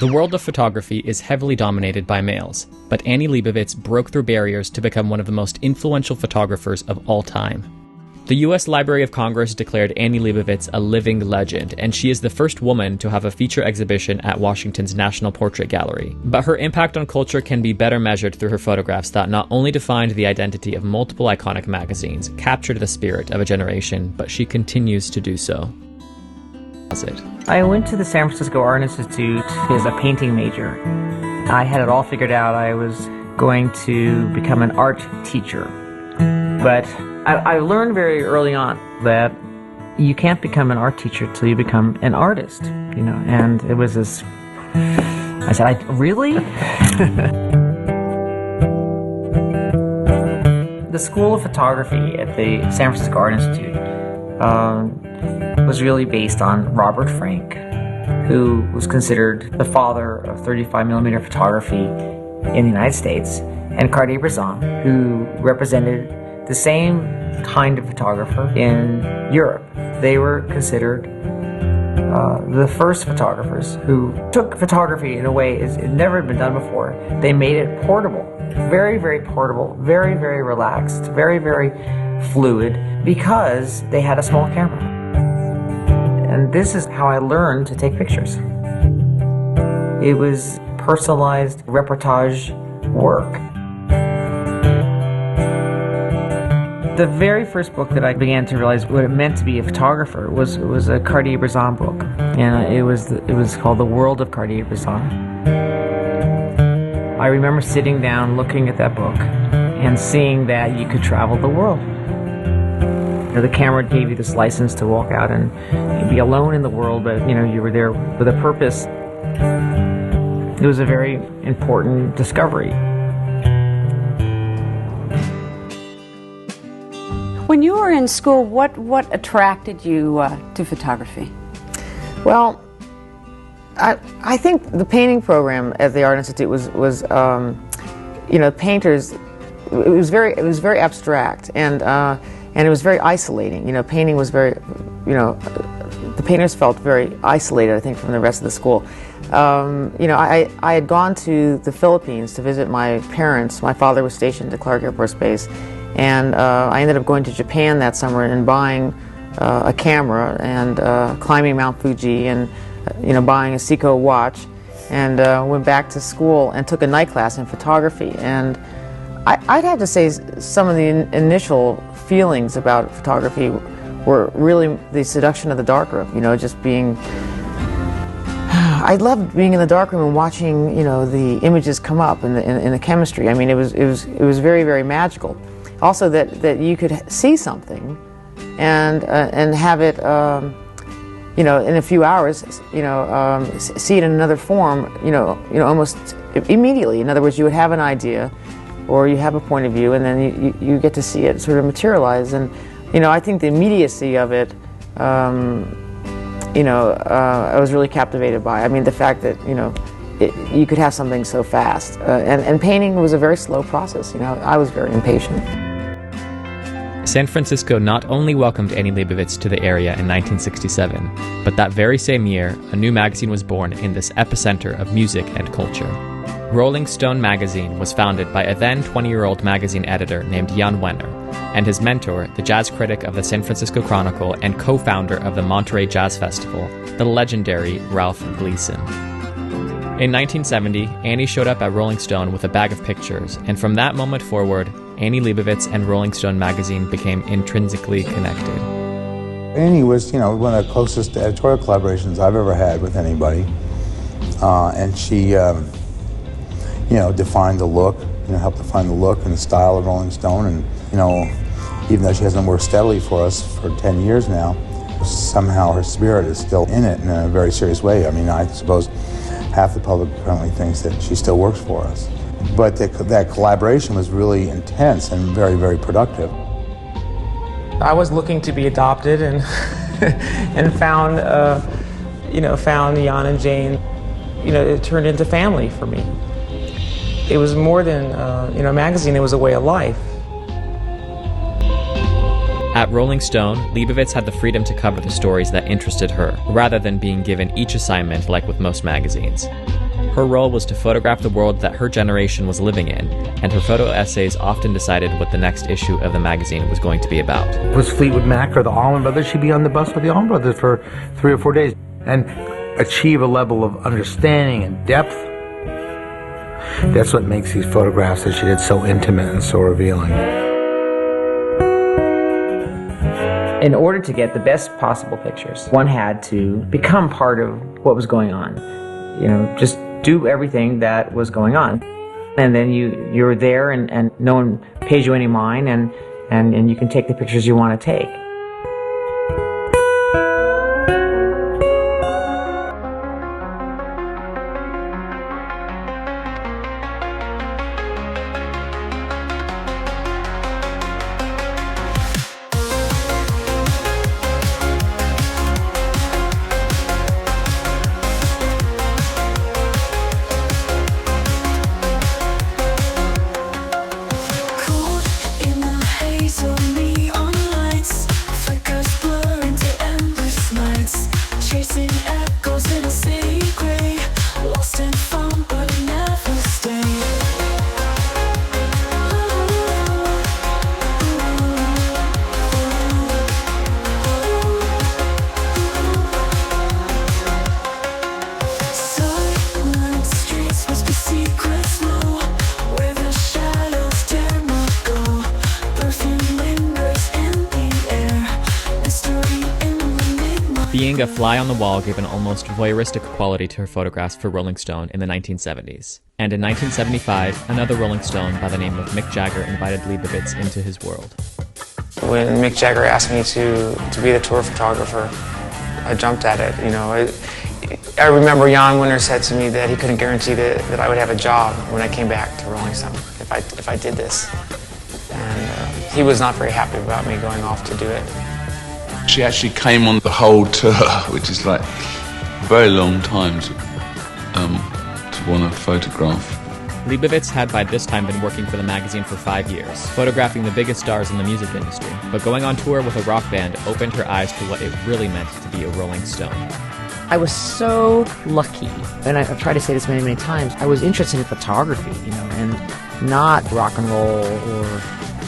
The world of photography is heavily dominated by males, but Annie Leibovitz broke through barriers to become one of the most influential photographers of all time. The U.S. Library of Congress declared Annie Leibovitz a living legend, and she is the first woman to have a feature exhibition at Washington's National Portrait Gallery. But her impact on culture can be better measured through her photographs that not only defined the identity of multiple iconic magazines, captured the spirit of a generation, but she continues to do so. I went to the San Francisco Art Institute as a painting major. I had it all figured out. I was going to become an art teacher. But I learned very early on that you can't become an art teacher till you become an artist, you know, and it was this, I said, really? The School of Photography at the San Francisco Art Institute was really based on Robert Frank, who was considered the father of 35mm photography in the United States, and Cartier-Bresson, who represented the same kind of photographer in Europe. They were considered the first photographers who took photography in a way it had never been done before. They made it portable, very, very portable, very, very relaxed, very, very fluid, because they had a small camera. And this is how I learned to take pictures. It was personalized reportage work. The very first book that I began to realize what it meant to be a photographer was a Cartier-Bresson book, and it was called The World of Cartier-Bresson. I remember sitting down, looking at that book, and seeing that you could travel the world. You know, the camera gave you this license to walk out and be alone in the world, but you know, you were there with a purpose. It was a very important discovery. When you were in school, what attracted you to photography? Well, I think the painting program at the Art Institute was you know, painters. It was very abstract, and it was very isolating. You know, painting was very, you know, the painters felt very isolated, I think, from the rest of the school. You know, I had gone to the Philippines to visit my parents. My father was stationed at Clark Air Force Base, and I ended up going to Japan that summer and buying a camera and climbing Mount Fuji and, you know, buying a Seiko watch, and went back to school and took a night class in photography. And I'd have to say some of the initial feelings about photography were really the seduction of the darkroom, you know, just being... I loved being in the darkroom and watching, you know, the images come up in the chemistry. I mean, it was very, very magical. Also that you could see something and have it, you know, in a few hours, you know, see it in another form, you know, almost immediately. In other words, you would have an idea, or you have a point of view, and then you get to see it sort of materialize. And you know, I think the immediacy of it, you know, I was really captivated by. I mean, the fact that, you know, you could have something so fast. And painting was a very slow process. You know, I was very impatient. San Francisco not only welcomed Annie Leibovitz to the area in 1967, but that very same year, a new magazine was born in this epicenter of music and culture. Rolling Stone magazine was founded by a then 20-year-old magazine editor named Jan Wenner, and his mentor, the jazz critic of the San Francisco Chronicle and co-founder of the Monterey Jazz Festival, the legendary Ralph Gleason. In 1970, Annie showed up at Rolling Stone with a bag of pictures, and from that moment forward, Annie Leibovitz and Rolling Stone magazine became intrinsically connected. Annie was, you know, one of the closest editorial collaborations I've ever had with anybody, and she, you know, defined the look, you know, helped define the look and the style of Rolling Stone, and you know, even though she hasn't worked steadily for us for 10 years now, somehow her spirit is still in it in a very serious way. I mean, I suppose half the public apparently thinks that she still works for us. But that collaboration was really intense and very, very productive. I was looking to be adopted and and found, you know, found Jan and Jane. You know, it turned into family for me. It was more than, you know, a magazine, it was a way of life. At Rolling Stone, Leibovitz had the freedom to cover the stories that interested her, rather than being given each assignment like with most magazines. Her role was to photograph the world that her generation was living in, and her photo essays often decided what the next issue of the magazine was going to be about. Was Fleetwood Mac or the Allman Brothers, she'd be on the bus with the Allman Brothers for 3 or 4 days and achieve a level of understanding and depth. That's what makes these photographs that she did so intimate and so revealing. In order to get the best possible pictures, one had to become part of what was going on. You know, just do everything that was going on. And then you're there and no one pays you any mind and you can take the pictures you want to take. Being a fly on the wall gave an almost voyeuristic quality to her photographs for Rolling Stone in the 1970s. And in 1975, another Rolling Stone by the name of Mick Jagger invited Leibovitz into his world. When Mick Jagger asked me to be the tour photographer, I jumped at it. You know, I remember Jan Winter said to me that he couldn't guarantee that I would have a job when I came back to Rolling Stone if I did this. And he was not very happy about me going off to do it. She actually came on the whole tour, which is like a very long time to want to photograph. Leibovitz had by this time been working for the magazine for 5 years, photographing the biggest stars in the music industry, but going on tour with a rock band opened her eyes to what it really meant to be a Rolling Stone. I was so lucky, and I've tried to say this many times, I was interested in photography, you know, and not rock and roll or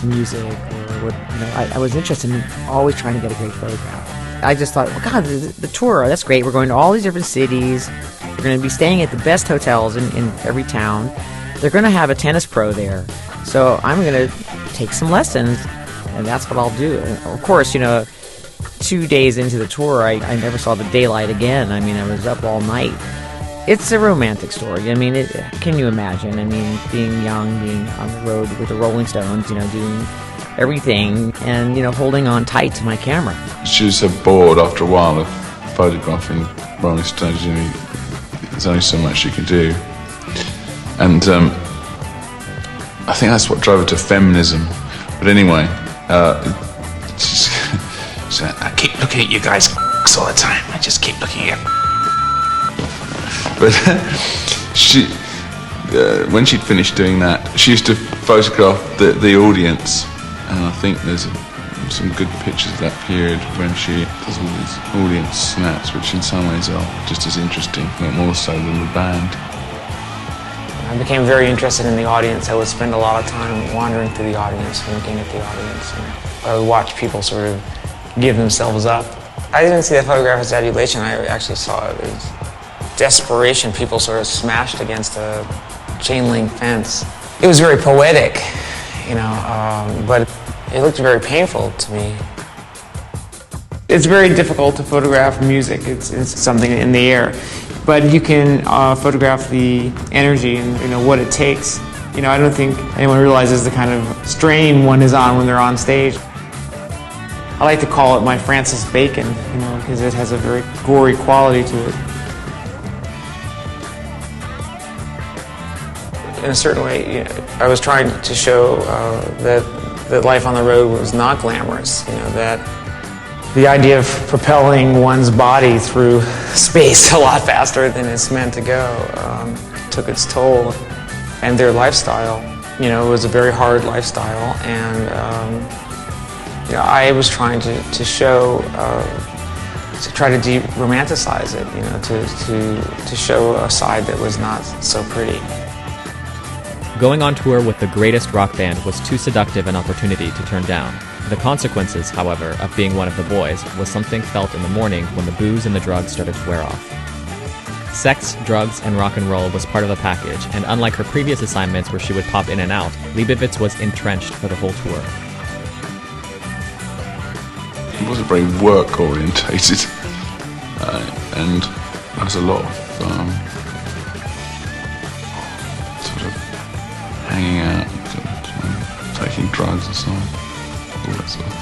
music or what, you know, I was interested in always trying to get a great photograph. I just thought, well, God, the tour, that's great. We're going to all these different cities. We're going to be staying at the best hotels in every town. They're going to have a tennis pro there. So I'm going to take some lessons, and that's what I'll do. And of course, you know, 2 days into the tour, I never saw the daylight again. I mean, I was up all night. It's a romantic story. I mean, can you imagine? I mean, being young, being on the road with the Rolling Stones, you know, doing everything and, you know, holding on tight to my camera. She was so bored after a while of photographing Rolling Stones. You know, there's only so much you can do. And I think that's what drove her to feminism. But anyway, she said, I keep looking at you guys all the time. I just keep looking at you. But she, when she'd finished doing that, she used to photograph the audience, and I think there's some good pictures of that period when she does all these audience snaps, which in some ways are just as interesting, if not more so than the band. I became very interested in the audience. I would spend a lot of time wandering through the audience and looking at the audience. And I would watch people sort of give themselves up. I didn't see that photograph as adulation. I actually saw it as desperation. People sort of smashed against a chain link fence. It was very poetic, you know, but it looked very painful to me. It's very difficult to photograph music. It's something in the air, but you can photograph the energy and, you know, what it takes. You know, I don't think anyone realizes the kind of strain one is on when they're on stage. I like to call it my Francis Bacon, you know, because it has a very gory quality to it. In a certain way, you know, I was trying to show that life on the road was not glamorous. You know, that the idea of propelling one's body through space a lot faster than it's meant to go took its toll. And their lifestyle, you know, it was a very hard lifestyle, and you know, I was trying to show try to de-romanticize it, you know, to show a side that was not so pretty. Going on tour with the greatest rock band was too seductive an opportunity to turn down. The consequences, however, of being one of the boys was something felt in the morning when the booze and the drugs started to wear off. Sex, drugs, and rock and roll was part of the package, and unlike her previous assignments where she would pop in and out, Leibovitz was entrenched for the whole tour. It wasn't very work-orientated, and there was a lot of sort of hanging out, and taking drugs and so on, all that sort of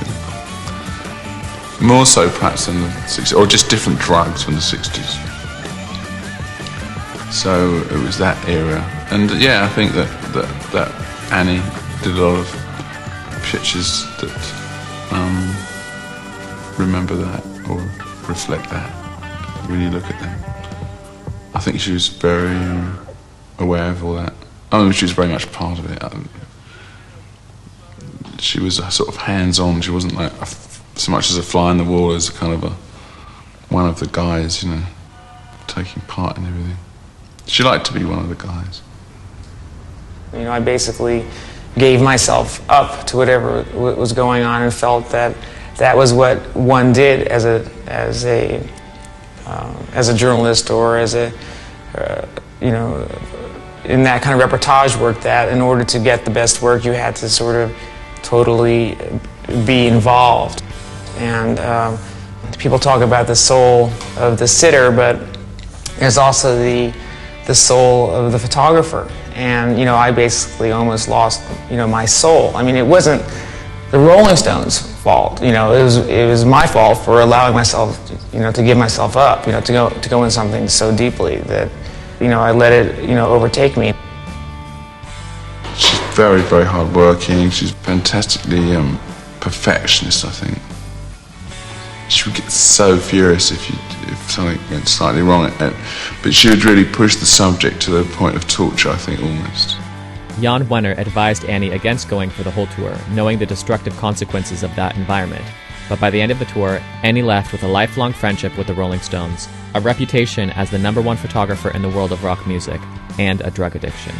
thing. More so perhaps in the 60s, or just different drugs from the 60s. So it was that era, and yeah, I think that Annie did a lot of pictures that remember that or reflect that when you look at them. I think she was very aware of all that. I mean, she was very much part of it. She was sort of hands-on. She wasn't like so much as a fly on the wall as kind of one of the guys, you know, taking part in everything. She liked to be one of the guys. You know, I basically gave myself up to whatever was going on and felt that that was what one did as a journalist or as a you know, in that kind of reportage work, that in order to get the best work you had to sort of totally be involved. And people talk about the soul of the sitter, but there's also the soul of the photographer. And you know, I basically almost lost, you know, my soul. I mean, it wasn't the Rolling Stones' fault. You know, it was my fault for allowing myself, you know, to give myself up. You know, to go in something so deeply that, you know, I let it, you know, overtake me. She's very, very hardworking. She's fantastically perfectionist, I think. She would get so furious if something went slightly wrong, but she would really push the subject to the point of torture, I think, almost. Jan Wenner advised Annie against going for the whole tour, knowing the destructive consequences of that environment. But by the end of the tour, Annie left with a lifelong friendship with the Rolling Stones, a reputation as the #1 photographer in the world of rock music, and a drug addiction.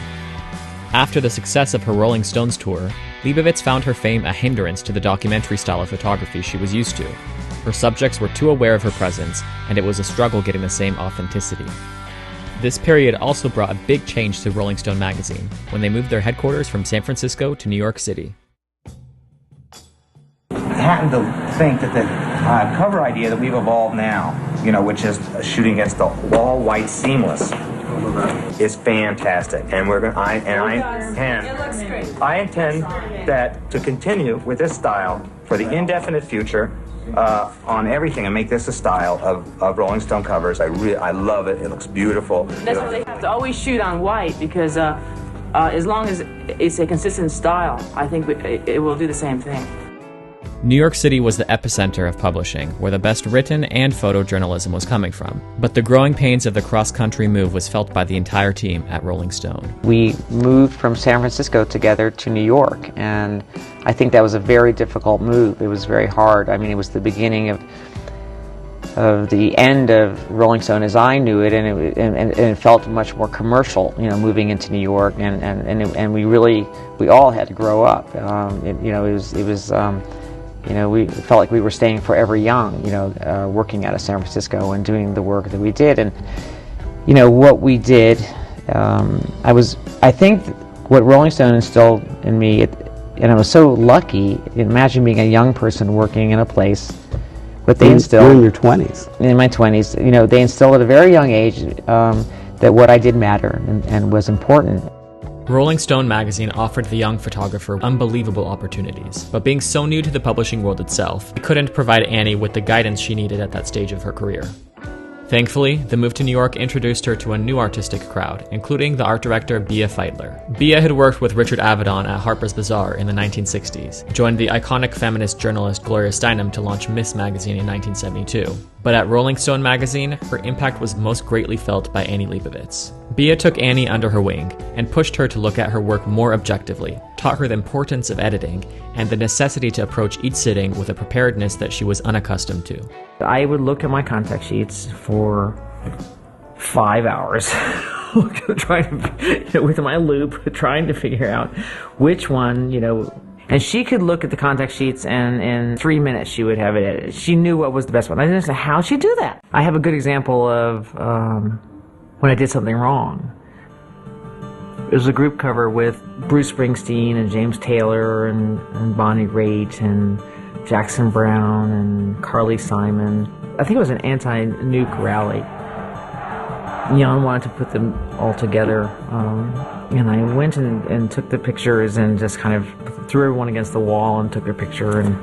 After the success of her Rolling Stones tour, Leibovitz found her fame a hindrance to the documentary style of photography she was used to. Her subjects were too aware of her presence, and it was a struggle getting the same authenticity. This period also brought a big change to Rolling Stone magazine, when they moved their headquarters from San Francisco to New York City. I happen to think that the cover idea that we've evolved now, you know, which is shooting against the all-white seamless, is fantastic. And I intend that to continue with this style for the indefinite future. On everything, and make this a style of Rolling Stone covers. I love it. It looks beautiful. That's why they have to always shoot on white, because as long as it's a consistent style, I think it will do the same thing. New York City was the epicenter of publishing, where the best written and photojournalism was coming from. But the growing pains of the cross-country move was felt by the entire team at Rolling Stone. We moved from San Francisco together to New York, and I think that was a very difficult move. It was very hard. I mean, it was the beginning of the end of Rolling Stone as I knew it, and it felt much more commercial, you know, moving into New York, and we all had to grow up. You know, we felt like we were staying forever young, you know, working out of San Francisco and doing the work that we did. And, you know, what we did, I think what Rolling Stone instilled in me, and I was so lucky, imagine being a young person working in a place, but they instilled... You're in your 20s. In my 20s, you know, they instilled at a very young age that what I did mattered and was important. Rolling Stone magazine offered the young photographer unbelievable opportunities, but being so new to the publishing world itself, it couldn't provide Annie with the guidance she needed at that stage of her career. Thankfully, the move to New York introduced her to a new artistic crowd, including the art director Bea Feitler. Bea had worked with Richard Avedon at Harper's Bazaar in the 1960s, joined the iconic feminist journalist Gloria Steinem to launch Miss magazine in 1972. But at Rolling Stone magazine, her impact was most greatly felt by Annie Leibovitz. Bea took Annie under her wing and pushed her to look at her work more objectively, taught her the importance of editing and the necessity to approach each sitting with a preparedness that she was unaccustomed to. I would look at my contact sheets for 5 hours, trying to, with my loop, trying to figure out which one, and she could look at the contact sheets and in 3 minutes she would have it edited. She knew what was the best one. I didn't understand how she'd do that. I have a good example of when I did something wrong. It was a group cover with Bruce Springsteen and James Taylor and Bonnie Raitt and Jackson Brown and Carly Simon. I think it was an anti-nuke rally. Jan wanted to put them all together, and I went and took the pictures and just kind of threw everyone against the wall and took their picture and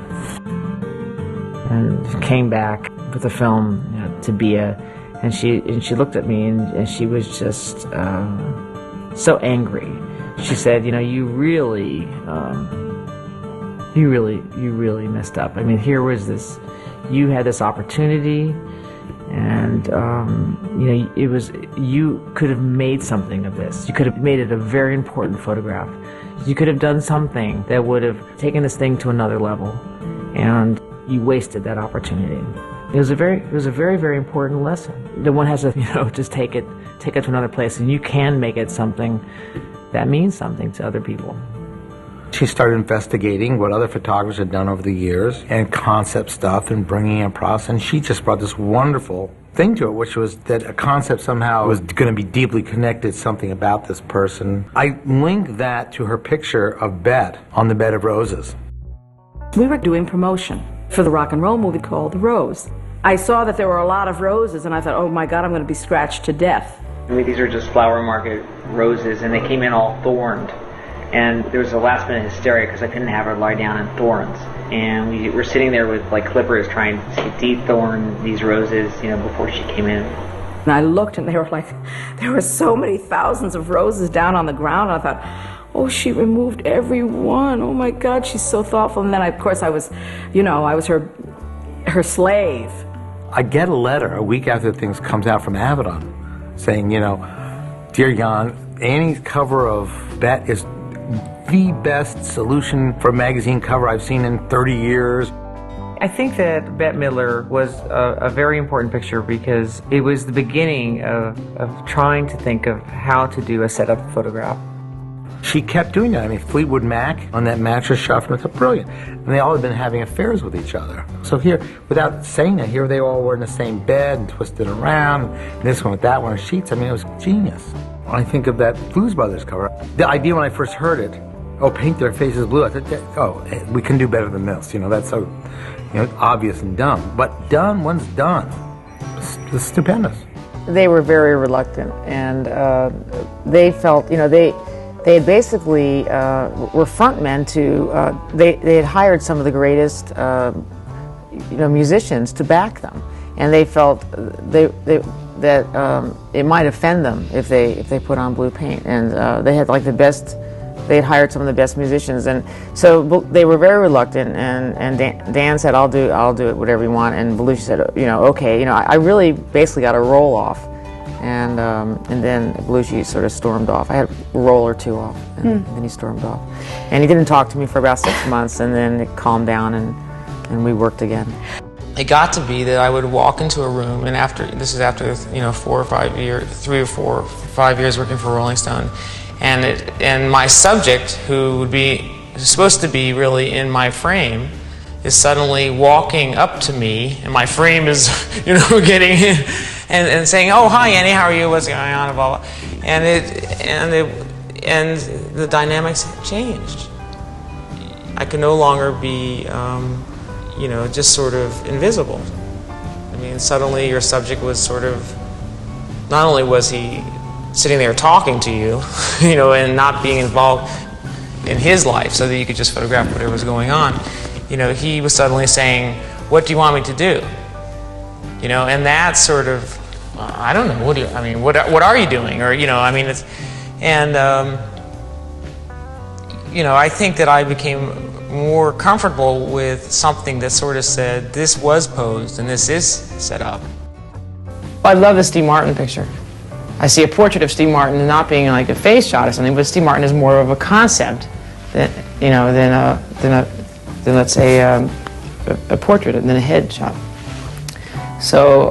came back with the film to Bia, and she looked at me and she was just so angry. She said, you really messed up. I mean, here was this, you had this opportunity, and it was, you could have made something of this. You could have made it a very important photograph. You could have done something that would have taken this thing to another level, and you wasted that opportunity. It was a very, very important lesson. The one has to, just take it to another place, and you can make it something that means something to other people. She started investigating what other photographers had done over the years and concept stuff and bringing in process, and she just brought this wonderful thing to it, which was that a concept somehow was going to be deeply connected, something about this person. I linked that to her picture of Bet on the bed of roses. We were doing promotion for the rock and roll movie called The Rose. I saw that there were a lot of roses, and I thought, oh my God, I'm going to be scratched to death. I mean, these are just flower market roses, and they came in all thorned. And there was a last minute hysteria because I couldn't have her lie down in thorns. And we were sitting there with clippers trying to de-thorn these roses, before she came in. And I looked, and there were so many thousands of roses down on the ground. And I thought, oh, she removed every one. Oh my God, she's so thoughtful. And then I was her slave. I get a letter a week after things comes out from Avedon saying, Dear Jan, Annie's cover of Bet is the best solution for a magazine cover I've seen in 30 years. I think that Bette Midler was a very important picture because it was the beginning of trying to think of how to do a setup photograph. She kept doing that. I mean, Fleetwood Mac on that mattress shuffle, it's brilliant. And they all had been having affairs with each other. So here, without saying that, here they all were in the same bed and twisted around, and this one with that one on sheets. I mean, it was genius. When I think of that Blues Brothers cover, the idea when I first heard it, paint their faces blue, I thought, we can do better than this. That's so obvious and dumb. But done, once done, it's stupendous. They were very reluctant, and they felt, they basically were frontmen to, they had hired some of the greatest, musicians to back them, and they felt that it might offend them if they put on blue paint, and they had the best. They had hired some of the best musicians, and so they were very reluctant. And Dan said, "I'll do it, whatever you want." And Belushi said, "Okay." I really basically got a roll off, and then Belushi sort of stormed off. I had a roll or two off, and then he stormed off. And he didn't talk to me for about 6 months, and then it calmed down, and we worked again. It got to be that I would walk into a room, and this is after 3 or 4 or 5 years working for Rolling Stone. And my subject, who would be supposed to be really in my frame, is suddenly walking up to me, and my frame is, getting in, and saying, "Oh, hi, Annie, how are you? What's going on?" Blah blah. And the dynamics changed. I could no longer be, just sort of invisible. I mean, suddenly your subject was sort of. Not only was he sitting there talking to you, and not being involved in his life so that you could just photograph whatever was going on, he was suddenly saying, "What do you want me to do?" And that sort of, I don't know, what are you doing? Or, it's, and, I think that I became more comfortable with something that sort of said, this was posed and this is set up. I love the Steve Martin picture. I see a portrait of Steve Martin not being like a face shot or something, but Steve Martin is more of a concept than let's say a portrait and then a headshot. So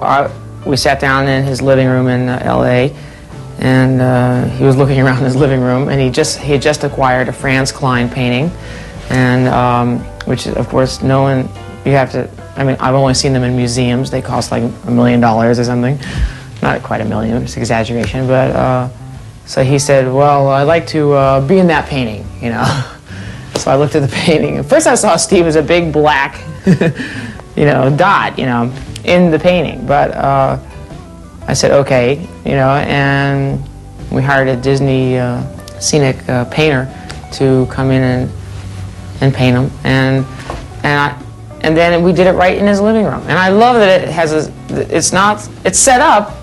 we sat down in his living room in L.A. and he was looking around his living room, and he had just acquired a Franz Klein painting, and which is, of course, no one, you have to, I mean, I've only seen them in museums. They cost like $1 million or something. Not quite $1 million, it's exaggeration, but so he said, well, I'd like to be in that painting, you know. So I looked at the painting, and first I saw Steve as a big black, you know, dot, you know, in the painting, but I said, okay, you know, and we hired a Disney scenic painter to come in and paint him, and then we did it right in his living room. And I love that it has it's set up,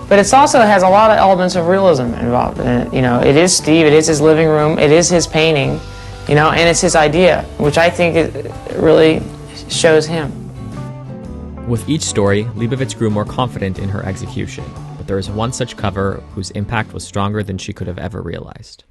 but it also has a lot of elements of realism involved in it. You know, it is Steve, it is his living room, it is his painting, you know, and it's his idea, which I think it really shows him. With each story, Leibovitz grew more confident in her execution, but there is one such cover whose impact was stronger than she could have ever realized.